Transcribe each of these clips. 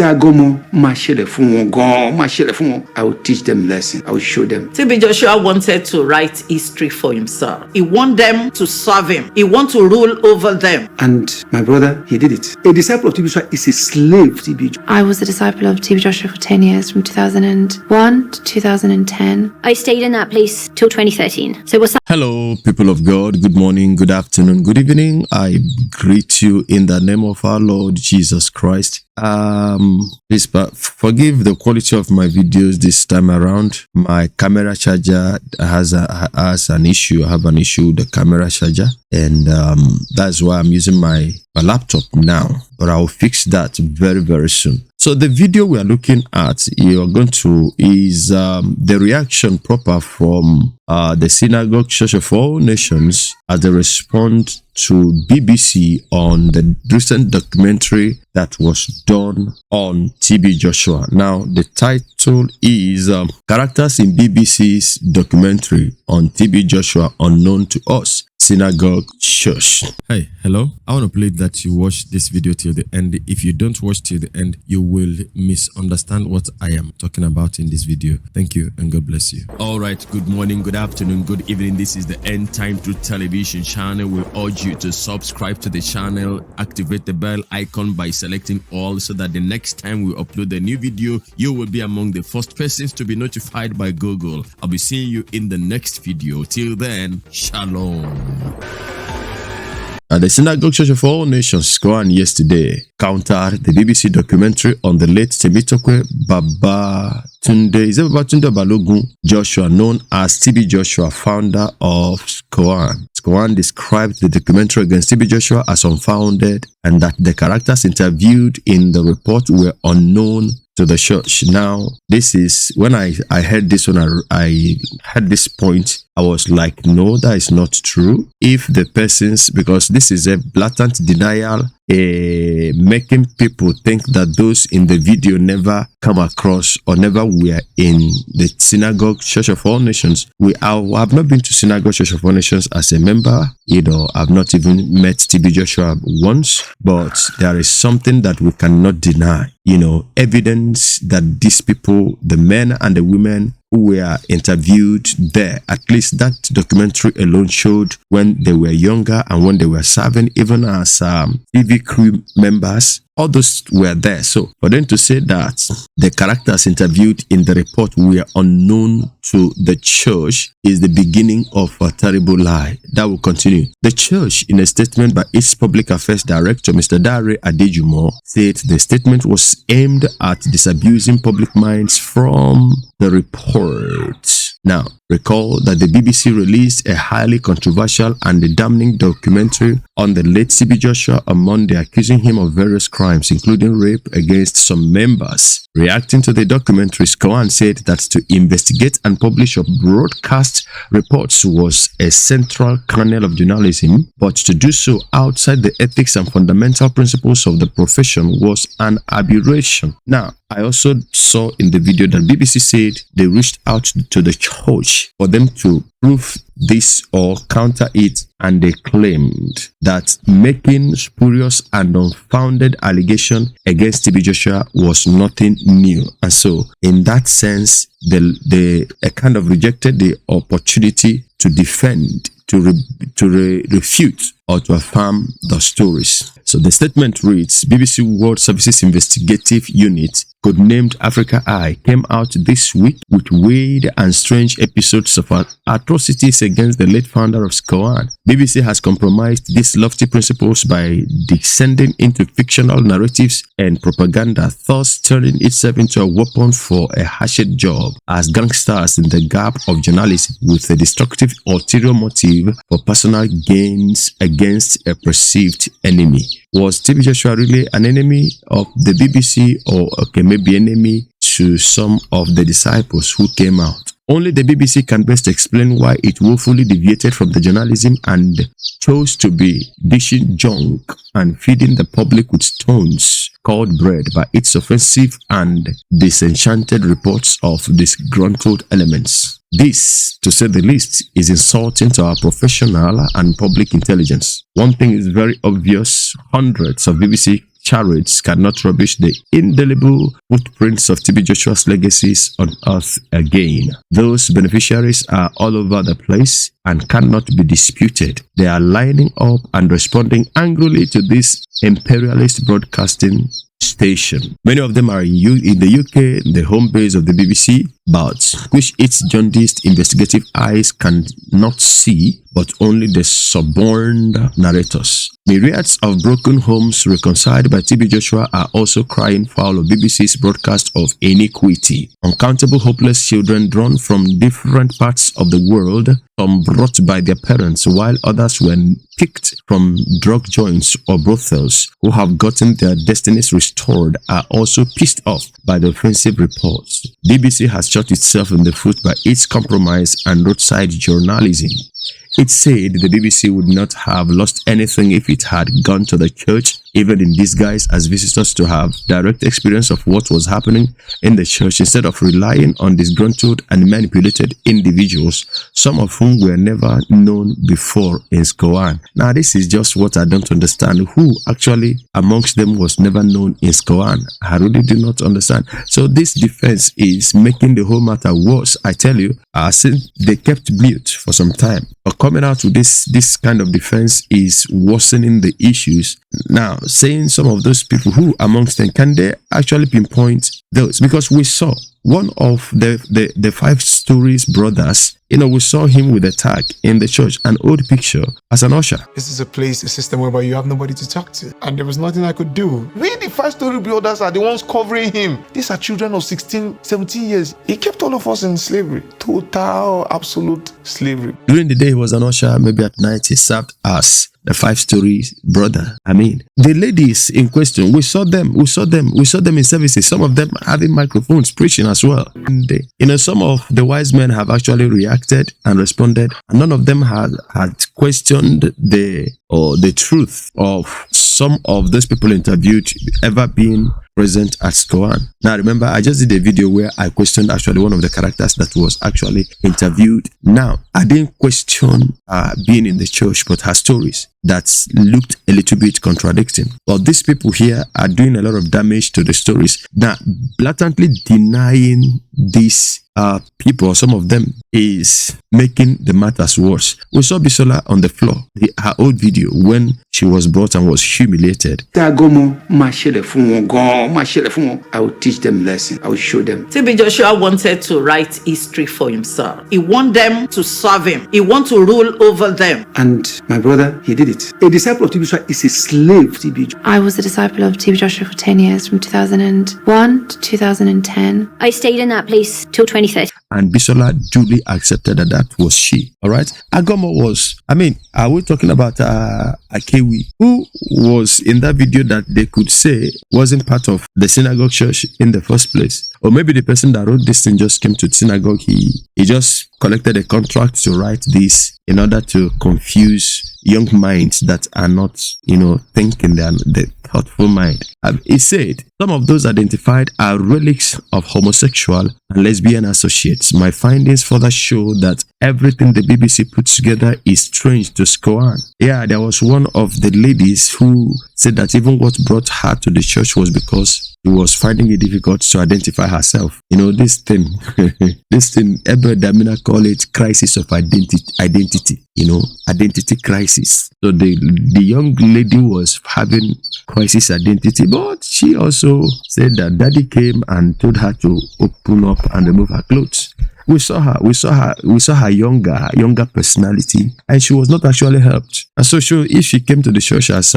I will teach them lesson. I will show them. TB Joshua wanted to write history for himself. He wanted them to serve him. He wanted to rule over them. And my brother, he did it. A disciple of TB Joshua is a slave to TB Joshua. I was a disciple of TB Joshua for 10 years, from 2001 to 2010. I stayed in that place till 2013. So what's that? Hello, people of God. Good morning, good afternoon, good evening. I greet you in the name of our Lord Jesus Christ. Please forgive the quality of my videos this time around. My camera charger has an issue. I have an issue with the camera charger, and that's why I'm using my laptop now. But I'll fix that very, very soon. So the video we are looking at, is the reaction proper from the Synagogue Church of All Nations as they respond to BBC on the recent documentary that was done on TB Joshua. Now, the title is Characters in BBC's Documentary on TB Joshua Unknown to Us. Synagogue Church. Hey, hello. I want to plead that you watch this video till the end. If you don't watch till the end, you will misunderstand what I am talking about in this video. Thank you and God bless you. All right. Good morning, good afternoon, good evening. This is the End Time Truth Television channel. We urge you to subscribe to the channel, activate the bell icon by selecting all so that the next time we upload a new video, you will be among the first persons to be notified by Google. I'll be seeing you in the next video. Till then, shalom. The Synagogue Church of All Nations, SCOAN, yesterday countered the BBC documentary on the late Temitope Babatunde Balogun Joshua, known as TB Joshua, founder of SCOAN. SCOAN described the documentary against TB Joshua as unfounded and that the characters interviewed in the report were unknown to the church. Now, this is when I heard this one, I had this point, I was like, no, that is not true. If the persons, because this is a blatant denial, making people think that those in the video never come across or never were in the Synagogue Church of All Nations. I have not been to Synagogue Church of All Nations as a member. I've not even met TB Joshua once, but there is something that we cannot deny. Evidence that these people, the men and the women who were interviewed there, at least that documentary alone showed when they were younger and when they were serving even as TV crew members. All those were there. So for them to say that the characters interviewed in the report were unknown to the church is the beginning of a terrible lie. That will continue. The church, in a statement by its public affairs director, Mr. Dare Adejumo, said the statement was aimed at disabusing public minds from the report. Now, recall that the BBC released a highly controversial and damning documentary on the late TB Joshua on Monday, accusing him of various crimes, including rape against some members. Reacting to the documentary, SCOAN said that to investigate and publish or broadcast reports was a central kernel of journalism, but to do so outside the ethics and fundamental principles of the profession was an aberration. Now, I also saw in the video that BBC said they reached out to the church for them to prove this or counter it, and they claimed that making spurious and unfounded allegation against TB Joshua was nothing new. And so, in that sense, they kind of rejected the opportunity to defend, to refute or to affirm the stories. So the statement reads, BBC World Services Investigative Unit, codenamed Africa Eye, came out this week with weird and strange episodes of atrocities against the late founder of SCOAN. BBC has compromised these lofty principles by descending into fictional narratives and propaganda, thus turning itself into a weapon for a hatchet job as gangsters in the gap of journalism with a destructive ulterior motive for personal gains against a perceived enemy. Was TB Joshua really an enemy of the BBC, or maybe enemy to some of the disciples who came out? Only the BBC can best explain why it woefully deviated from the journalism and chose to be dishing junk and feeding the public with stones called bread by its offensive and disenchanted reports of disgruntled elements. This, to say the least, is insulting to our professional and public intelligence. One thing is very obvious: hundreds of BBC chariots cannot rubbish the indelible footprints of TB Joshua's legacies on earth again. Those beneficiaries are all over the place and cannot be disputed. They are lining up and responding angrily to this imperialist broadcasting station. Many of them are in the UK, the home base of the BBC, but which its jaundiced investigative eyes cannot see, but only the suborned narrators. Myriads of broken homes reconciled by TB Joshua are also crying foul of BBC's broadcast of iniquity. Uncountable hopeless children drawn from different parts of the world, some brought by their parents, while others were picked from drug joints or brothels, who have gotten their destinies restored, are also pissed off by the offensive reports. BBC has shot itself in the foot by its compromise and roadside journalism. It said the BBC would not have lost anything if it had gone to the church, even in disguise, as visitors, to have direct experience of what was happening in the church, instead of relying on disgruntled and manipulated individuals, some of whom were never known before in SCOAN. Now, this is just what I don't understand. Who actually amongst them was never known in SCOAN? I really do not understand. So this defense is making the whole matter worse. I tell you, since they kept mute for some time, but coming out with this kind of defense is worsening the issues. Now, saying some of those people, who amongst them, can they actually pinpoint those? Because we saw one of the 5 stories brothers, we saw him with a tag in the church, an old picture as an usher. This is a system whereby you have nobody to talk to, and there was nothing I could do. We, the 5-story brothers, are the ones covering him. These are children of 16, 17 years. He kept all of us in slavery, total, absolute slavery. During the day, he was an usher. Maybe at night, he served us. The 5-story brother. The ladies in question, we saw them in services. Some of them having microphones, preaching as well. And some of the wise men have actually reacted and responded. And none of them had questioned the truth of some of those people interviewed ever being present at SCOAN. Now, remember, I just did a video where I questioned actually one of the characters that was actually interviewed. Now, I didn't question being in the church, but her stories that looked a little bit contradicting. But these people here are doing a lot of damage to the stories. Now, blatantly denying these people, some of them, is making the matters worse. We saw Bisola on the floor, her old video, when she was brought and was humiliated. I will teach them lesson. I will show them. TB Joshua wanted to write history for himself. He wanted them to serve him. He wanted to rule over them. And my brother, he did it. A disciple of TB Joshua is a slave to TB Joshua. I was a disciple of TB Joshua for 10 years, from 2001 to 2010. I stayed in that place till 2013. And Bisola duly accepted that was she. All right. Agomo was, are we talking about Akewi, who was in that video that they could say wasn't part of the synagogue church in the first place? Or maybe the person that wrote this thing just came to the synagogue. He just collected a contract to write this in order to confuse young minds that are not, thinking the thoughtful mind. It said, some of those identified are relics of homosexual and lesbian associates. My findings further show that everything the BBC put together is strange to SCOAN. Yeah, there was one of the ladies who said that even what brought her to the church was because she was finding it difficult to identify herself. This thing, Ebert Damina call it crisis of identity, identity crisis. So the young lady was having crisis identity, but she also said that daddy came and told her to open up and remove her clothes. We saw her younger personality, and she was not actually helped. And so if she came to the church as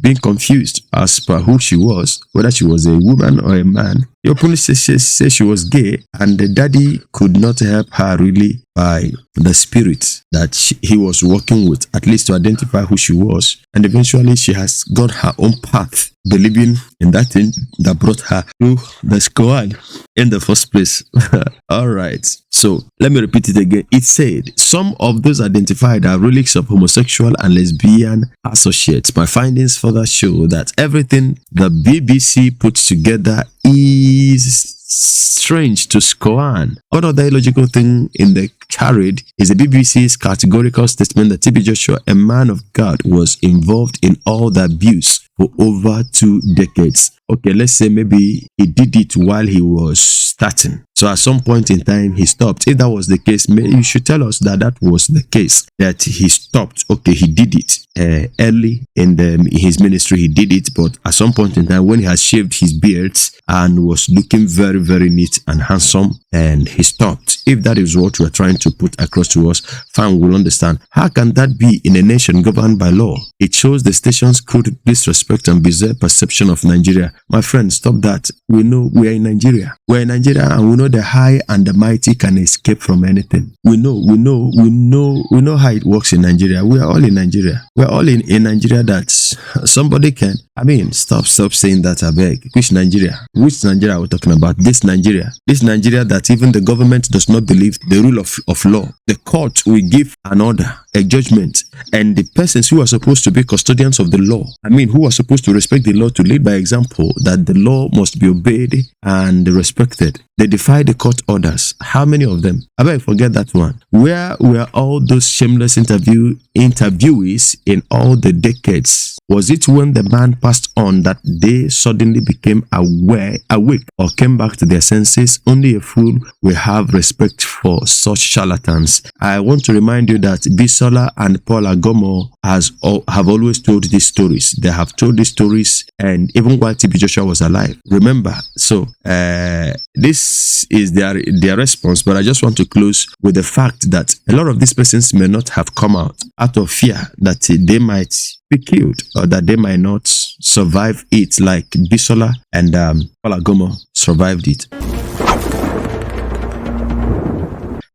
being confused as per who she was, whether she was a woman or a man, he openly said she was gay, and the daddy could not help her really by the spirit that he was working with, at least to identify who she was. And eventually she has gone her own path, believing in that thing that brought her to the SCOAN in the first place. All right. So let me repeat it again. It said, some of those identified are relics of homosexual and lesbian associates. My findings further show that everything the BBC puts together is strange to SCOAN. One other illogical thing in the charade is the BBC's categorical statement that TB Joshua, a man of God, was involved in all the abuse for over 2 decades. Okay, let's say maybe he did it while he was starting. So at some point in time, he stopped. If that was the case, maybe you should tell us that that was the case, that he stopped. Okay, he did it early in his ministry. He did it, but at some point in time, when he had shaved his beard and was looking very, very neat and handsome, and he stopped. If that is what we are trying to put across to us, fine, we'll understand. How can that be in a nation governed by law? It shows the station's crude disrespect and bizarre perception of Nigeria. My friend, stop that. We know we are in Nigeria. We're in Nigeria, and we know the high and the mighty can escape from anything. We know how it works in Nigeria. We are all in Nigeria. We're all in Nigeria that somebody can. I mean, stop saying that, I beg. Which Nigeria? Which Nigeria are we talking about? This Nigeria that even the government does not believe the rule of law. The court will give an order, a judgment, and the persons who are supposed to be custodians of the law, who are supposed to respect the law, to lead by example, that the law must be obeyed and respected, they defy the court orders. How many of them? I beg, forget that one. Where were all those shameless interviewees in all the decades? Was it when the man passed on that they suddenly became awake, or came back to their senses? Only a fool will have respect for such charlatans. I want to remind you that Bisola and Paul Agomo have always told these stories. They have told these stories, and even while TB Joshua was alive. Remember, so this is their response. But I just want to close with the fact that a lot of these persons may not have come out of fear that they might be killed, or that they might not survive it like Bisola and Paul Agomo survived it.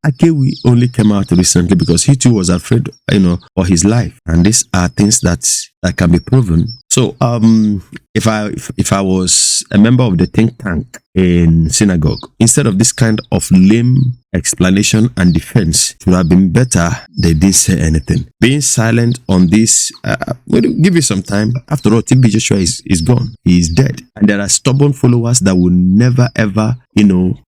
Akewi only came out recently because he too was afraid, for his life. And these are things that can be proven. So, if I was a member of the think tank in Synagogue, instead of this kind of lame explanation and defense, it would have been better they didn't say anything. Being silent on this, we'll give you some time. After all, TB Joshua is gone. He is dead. And there are stubborn followers that will never ever,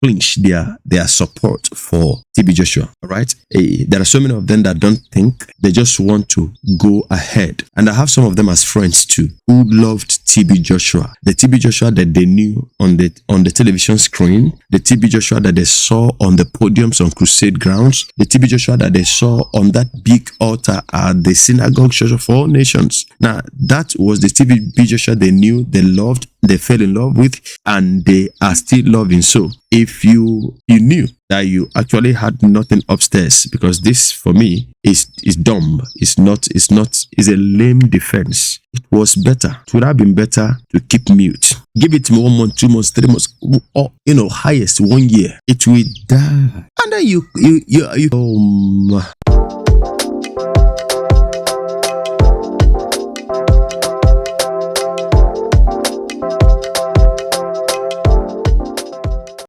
flinch their support for TB Joshua. All right? There are so many of them that don't think. They just want to go ahead. And I have some of them as friends too, who loved TB Joshua. The TB Joshua that they knew on the television screen, the TB Joshua that they saw on the podiums on crusade grounds, the TB Joshua that they saw on that big altar at the Synagogue Church of all nations. Now, that was the TB Joshua they knew, they loved, they fell in love with, and they are still loving. So if you knew that you actually had nothing upstairs, because this for me is dumb, it's a lame defense. It was better. It would have been better to keep mute. Give it 1 month, 2 months, 3 months, or highest 1 year. It will die. And then you